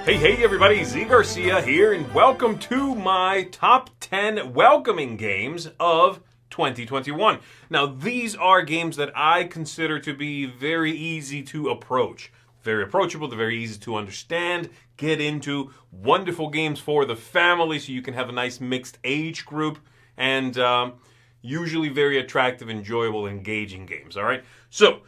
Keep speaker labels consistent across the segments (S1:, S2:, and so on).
S1: Hey everybody, Z Garcia here, and welcome to my top 10 welcoming games of 2021. Now, these are games that I consider to be very easy to approach. Very approachable, they're very easy to understand, get into, wonderful games for the family so you can have a nice mixed age group, and usually very attractive, enjoyable, engaging games, all right? So,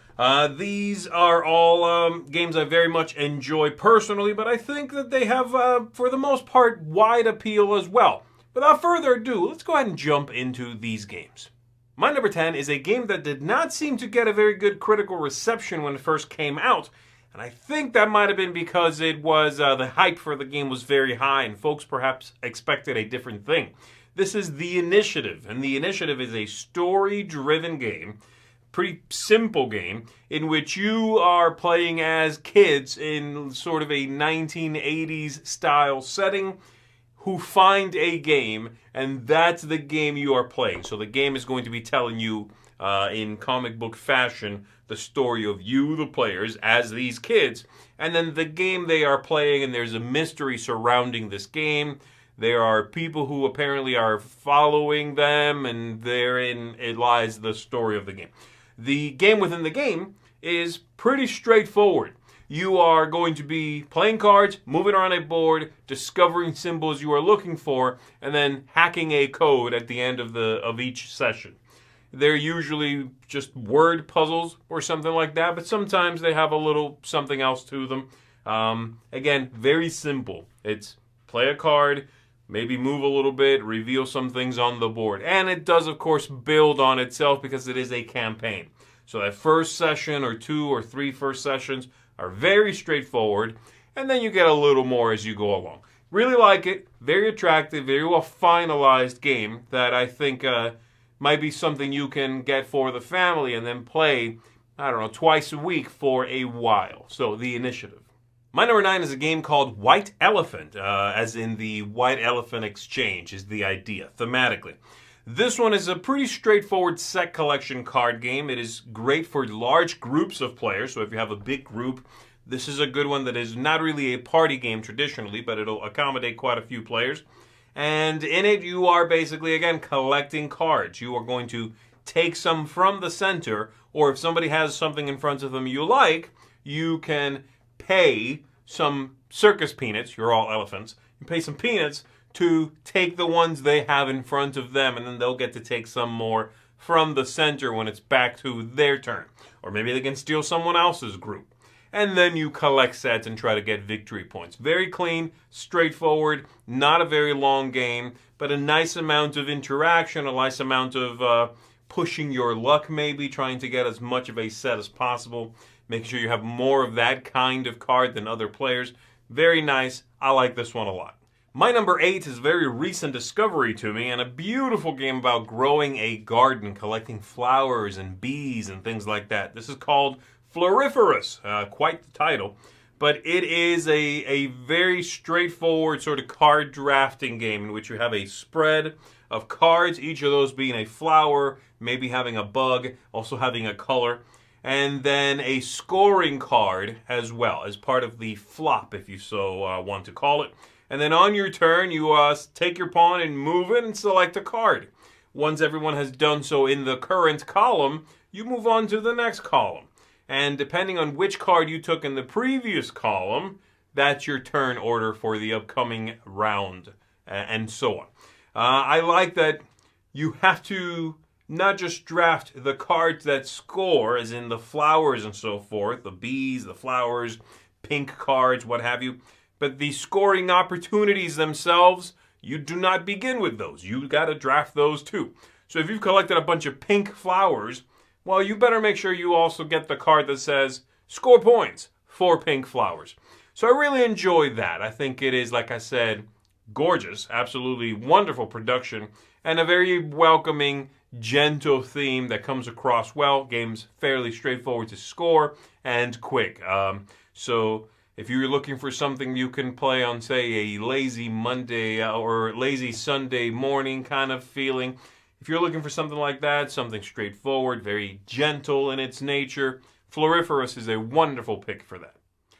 S1: these are all games I very much enjoy personally, but I think that they have, for the most part, wide appeal as well. Without further ado, let's go ahead and jump into these games. My number 10 is a game that did not seem to get a very good critical reception when it first came out, and I think that might have been because it was the hype for the game was very high and folks perhaps expected a different thing. This is The Initiative, and The Initiative is a story-driven game, pretty simple game, in which you are playing as kids in sort of a 1980s style setting who find a game, and that's the game you are playing. So the game is going to be telling you, in comic book fashion, the story of you, the players, as these kids, and then the game they are playing, and there's a mystery surrounding this game. There are people who apparently are following them, and therein it lies the story of the game. The game within the game is pretty straightforward. You are going to be playing cards, moving around a board, discovering symbols you are looking for, and then hacking a code at the end of each session. They're usually just word puzzles or something like that, but sometimes they have a little something else to them. Again, very simple. It's play a card, maybe move a little bit, reveal some things on the board. And it does, of course, build on itself because it is a campaign. So that first session or 2 or 3 first sessions are very straightforward, and then you get a little more as you go along. Really like it. Very attractive, very well finalized game that I think might be something you can get for the family and then play, I don't know, twice a week for a while. So, The Initiative. My number 9 is a game called White Elephant, as in the White Elephant Exchange is the idea, thematically. This one is a pretty straightforward set collection card game. It is great for large groups of players, so if you have a big group, this is a good one that is not really a party game traditionally, but it'll accommodate quite a few players. And in it, you are basically, again, collecting cards. You are going to take some from the center, or if somebody has something in front of them you like, you can pay some circus peanuts, you're all elephants, you pay some peanuts to take the ones they have in front of them, and then they'll get to take some more from the center when it's back to their turn. Or maybe they can steal someone else's group. And then you collect sets and try to get victory points. Very clean, straightforward, not a very long game, but a nice amount of interaction, a nice amount of pushing your luck maybe, trying to get as much of a set as possible. Making sure you have more of that kind of card than other players. Very nice. I like this one a lot. My number 8 is a very recent discovery to me, and a beautiful game about growing a garden, collecting flowers and bees and things like that. This is called Floriferous. Quite the title. But it is a very straightforward sort of card drafting game in which you have a spread of cards, each of those being a flower, maybe having a bug, also having a color, and then a scoring card as well, as part of the flop, if you so want to call it. And then on your turn, you take your pawn and move it and select a card. Once everyone has done so in the current column, you move on to the next column. And depending on which card you took in the previous column, that's your turn order for the upcoming round, and so on. I like that you have to not just draft the cards that score, as in the flowers and so forth, the bees, the flowers, pink cards, what have you, but the scoring opportunities themselves, you do not begin with those. You got to draft those too. So if you've collected a bunch of pink flowers, well, you better make sure you also get the card that says score points for pink flowers. So I really enjoy that. I think it is, like I said, gorgeous, absolutely wonderful production, and a very welcoming, gentle theme that comes across well. Game's fairly straightforward to score and quick. So if you're looking for something you can play on, say, a lazy Monday or lazy Sunday morning kind of feeling, if you're looking for something like that, something straightforward, very gentle in its nature, Floriferous is a wonderful pick for that.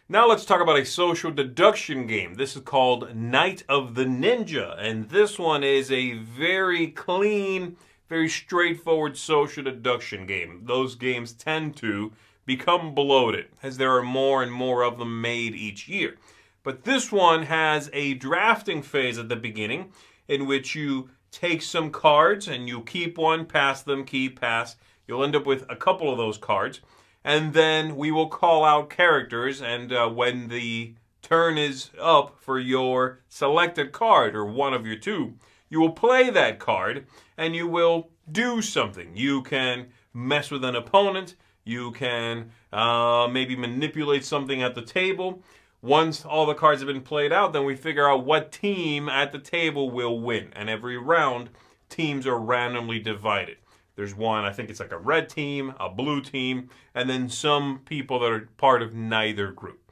S1: Now let's talk about a social deduction game. This is called Night of the Ninja, and this one is a very clean, very straightforward social deduction game. Those games tend to become bloated as there are more and more of them made each year. But this one has a drafting phase at the beginning in which you take some cards and you keep one, pass them, keep, pass. You'll end up with a couple of those cards. And then we will call out characters, and when the turn is up for your selected card, or one of your two, you will play that card, and you will do something. You can mess with an opponent. You can maybe manipulate something at the table. Once all the cards have been played out, then we figure out what team at the table will win. And every round, teams are randomly divided. There's one, I think it's like a red team, a blue team, and then some people that are part of neither group.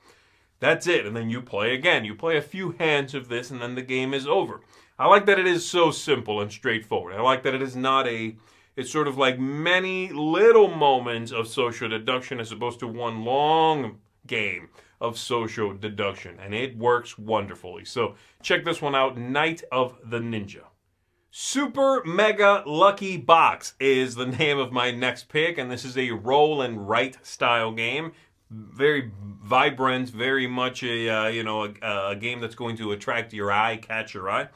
S1: That's it, and then you play again. You play a few hands of this, and then the game is over. I like that it is so simple and straightforward. I like that it is not it's sort of like many little moments of social deduction as opposed to one long game of social deduction, and it works wonderfully. So check this one out, Night of the Ninja. Super Mega Lucky Box is the name of my next pick, and this is a roll and write style game. Very vibrant, very much a game that's going to attract your eye, catch your eye.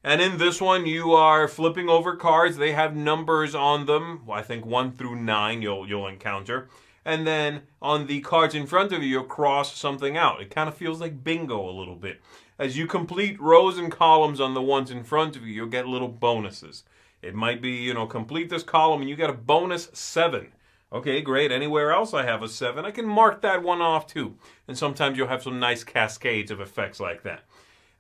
S1: And in this one, you are flipping over cards. They have numbers on them. I think 1 through 9 you'll encounter. And then on the cards in front of you, you'll cross something out. It kind of feels like bingo a little bit. As you complete rows and columns on the ones in front of you, you'll get little bonuses. It might be, complete this column and you get a bonus 7. Okay, great. Anywhere else I have a 7, I can mark that one off too. And sometimes you'll have some nice cascades of effects like that.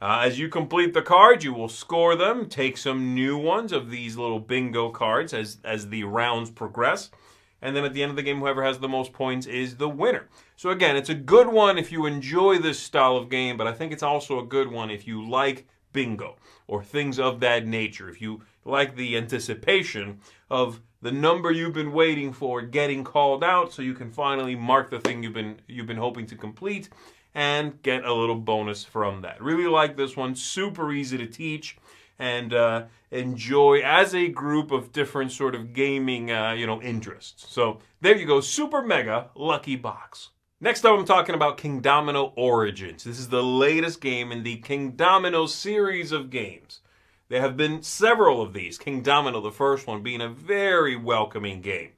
S1: As you complete the cards, you will score them, take some new ones of these little bingo cards as the rounds progress. And then at the end of the game, whoever has the most points is the winner. So again, it's a good one if you enjoy this style of game, but I think it's also a good one if you like bingo or things of that nature. If you like the anticipation of the number you've been waiting for getting called out so you can finally mark the thing you've been hoping to complete and get a little bonus from that. Really like this one. Super easy to teach and enjoy as a group of different sort of gaming, interests. So there you go, Super Mega Lucky Box. Next up, I'm talking about King Domino Origins. This is the latest game in the King Domino series of games. There have been several of these, King Domino, the first one, being a very welcoming game.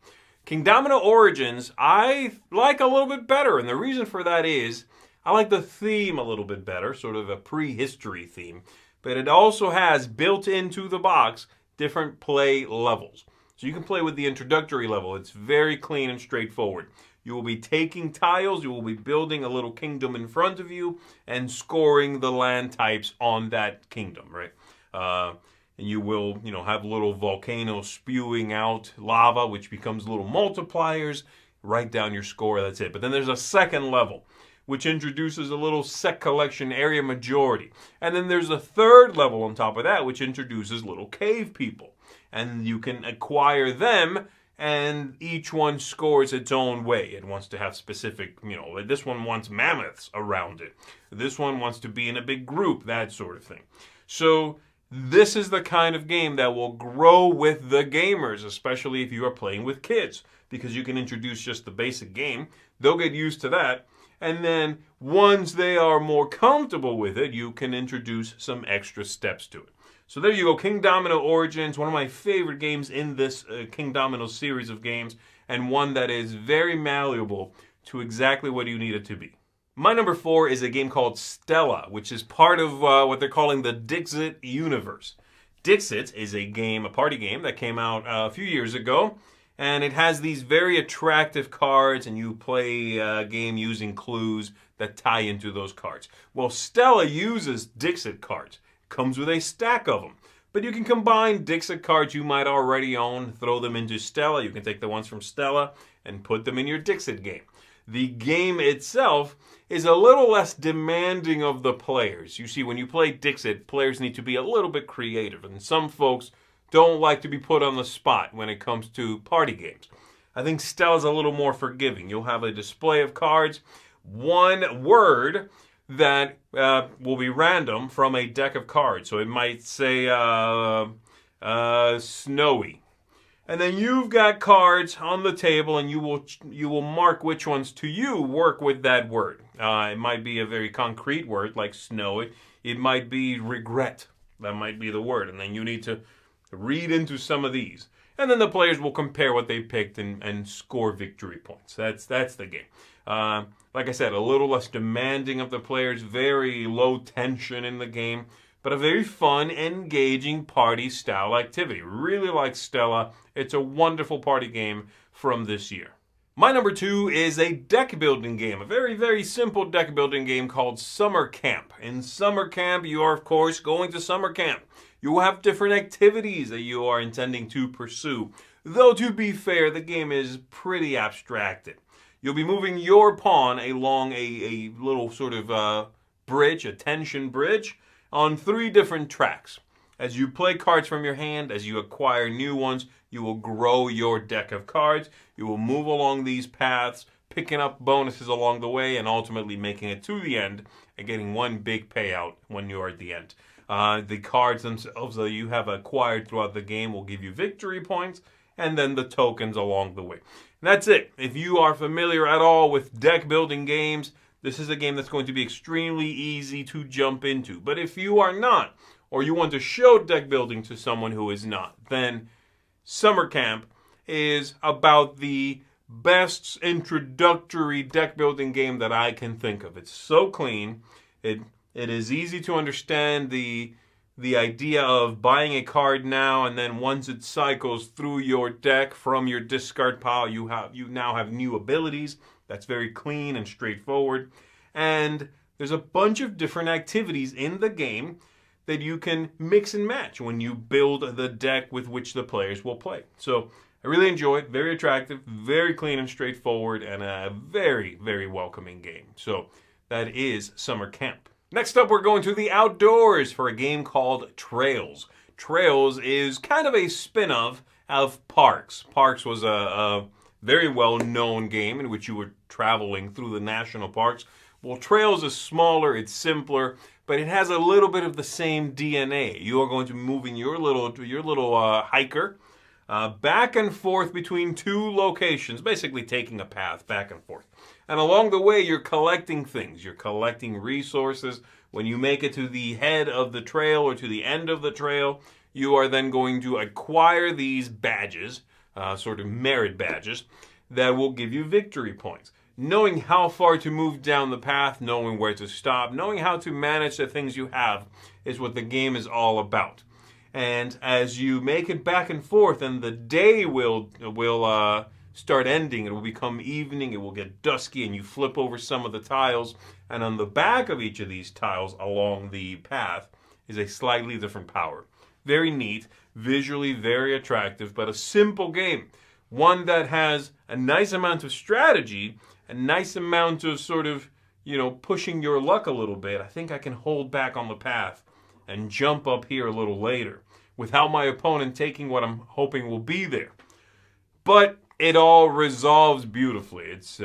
S1: King Domino Origins, I like a little bit better, and the reason for that is I like the theme a little bit better, sort of a prehistory theme. But it also has built into the box different play levels. So you can play with the introductory level. It's very clean and straightforward. You will be taking tiles, you will be building a little kingdom in front of you and scoring the land types on that kingdom, right? And you will, have little volcanoes spewing out lava, which becomes little multipliers. Write down your score, that's it. But then there's a second level, which introduces a little set collection area majority. And then there's a third level on top of that, which introduces little cave people. And you can acquire them, and each one scores its own way. It wants to have specific, this one wants mammoths around it. This one wants to be in a big group, that sort of thing. So this is the kind of game that will grow with the gamers, especially if you are playing with kids, because you can introduce just the basic game. They'll get used to that. And then once they are more comfortable with it, you can introduce some extra steps to it. So there you go, King Domino Origins, one of my favorite games in this King Domino series of games, and one that is very malleable to exactly what you need it to be. My number 4 is a game called Stella, which is part of what they're calling the Dixit universe. Dixit is a party game that came out a few years ago. And it has these very attractive cards, and you play a game using clues that tie into those cards. Well, Stella uses Dixit cards. Comes with a stack of them. But you can combine Dixit cards you might already own, throw them into Stella. You can take the ones from Stella and put them in your Dixit game. The game itself is a little less demanding of the players. You see, when you play Dixit, players need to be a little bit creative, and some folks don't like to be put on the spot when it comes to party games. I think Stella's a little more forgiving. You'll have a display of cards. one word that will be random from a deck of cards. So it might say snowy. And then you've got cards on the table, and you will mark which ones to you work with that word. It might be a very concrete word like snow. It might be regret. That might be the word. And then you need to read into some of these. And then the players will compare what they picked and score victory points. That's the game. Like I said, a little less demanding of the players, very low tension in the game, but a very fun, engaging party-style activity. Really like Stella. It's a wonderful party game from this year. My number 2 is a deck-building game. A very, very simple deck-building game called Summer Camp. In Summer Camp, you are, of course, going to summer camp. You will have different activities that you are intending to pursue. Though, to be fair, the game is pretty abstracted. You'll be moving your pawn along a little sort of bridge, a tension bridge, on 3 different tracks. As you play cards from your hand, as you acquire new ones, you will grow your deck of cards. You will move along these paths, picking up bonuses along the way, and ultimately making it to the end and getting one big payout when you are at the end. The cards themselves that you have acquired throughout the game will give you victory points, and then the tokens along the way. And that's it. If you are familiar at all with deck building games, this is a game that's going to be extremely easy to jump into. But if you are not, or you want to show deck building to someone who is not, then Summer Camp is about the best introductory deck building game that I can think of. It's so clean. It is easy to understand the idea of buying a card now, and then once it cycles through your deck from your discard pile, you now have new abilities. That's very clean and straightforward. And there's a bunch of different activities in the game that you can mix and match when you build the deck with which the players will play. So I really enjoy it. Very attractive, very clean and straightforward, and a very, very welcoming game. So that is Summer Camp. Next up, we're going to the outdoors for a game called Trails. Trails is kind of a spin-off of Parks. Parks was a very well-known game in which you were traveling through the national parks. Well, Trails is smaller, it's simpler, but it has a little bit of the same DNA. You are going to be moving your little hiker back and forth between 2 locations, basically taking a path back and forth. And along the way, you're collecting things. You're collecting resources. When you make it to the head of the trail or to the end of the trail, you are then going to acquire these badges, sort of merit badges, that will give you victory points. Knowing how far to move down the path, knowing where to stop, knowing how to manage the things you have is what the game is all about. And as you make it back and forth, and the day will start ending, it will become evening, it will get dusky, and you flip over some of the tiles, and on the back of each of these tiles along the path is a slightly different power. Very neat, visually very attractive, but a simple game. One that has a nice amount of strategy, a nice amount of sort of, pushing your luck a little bit. I think I can hold back on the path and jump up here a little later without my opponent taking what I'm hoping will be there. But it all resolves beautifully. It's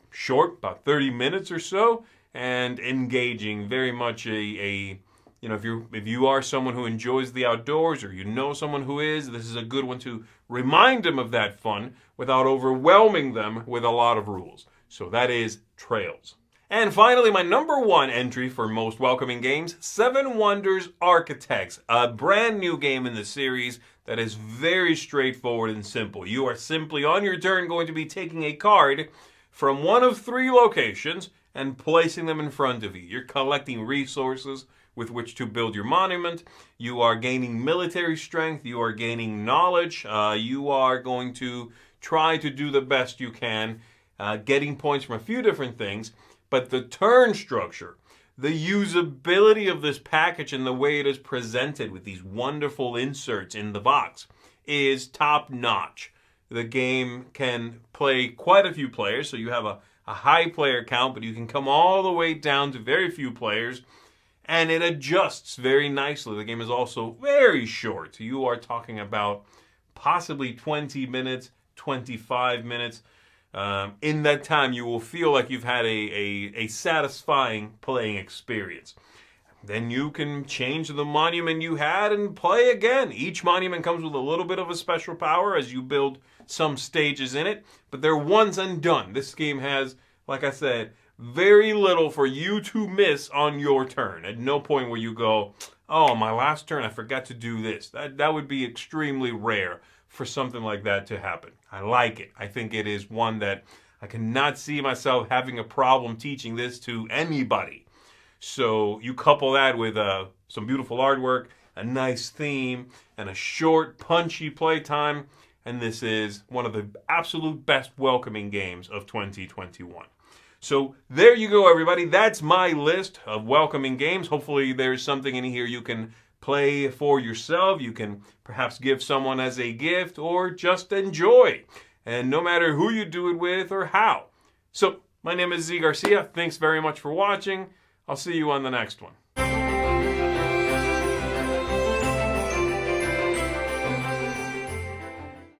S1: short, about 30 minutes or so, and engaging. Very much if you are someone who enjoys the outdoors, or you know someone who is, this is a good one to remind them of that fun without overwhelming them with a lot of rules. So that is Trails. And finally, my number 1 entry for most welcoming games, 7 Wonders Architects, a brand new game in the series that is very straightforward and simple. You are simply on your turn going to be taking a card from one of 3 locations and placing them in front of you. You're collecting resources with which to build your monument. You are gaining military strength. You are gaining knowledge. You are going to try to do the best you can, getting points from a few different things. But the turn structure, the usability of this package and the way it is presented with these wonderful inserts in the box is top notch. The game can play quite a few players, so you have a high player count, but you can come all the way down to very few players, and it adjusts very nicely. The game is also very short. You are talking about possibly 20 minutes, 25 minutes. in that time, you will feel like you've had a satisfying playing experience. Then you can change the monument you had and play again. Each monument comes with a little bit of a special power as you build some stages in it, but they're once and done. This game has, like I said, very little for you to miss on your turn. At no point where you go, oh, my last turn I forgot to do this. That would be extremely rare for something like that to happen. I like it. I think it is one that I cannot see myself having a problem teaching this to anybody. So you couple that with some beautiful artwork, a nice theme, and a short, punchy playtime, and this is one of the absolute best welcoming games of 2021. So there you go, everybody. That's my list of welcoming games. Hopefully there's something in here you can play for yourself. You can perhaps give someone as a gift or just enjoy. And no matter who you do it with or how. So my name is Z Garcia. Thanks very much for watching. I'll see you on the next one.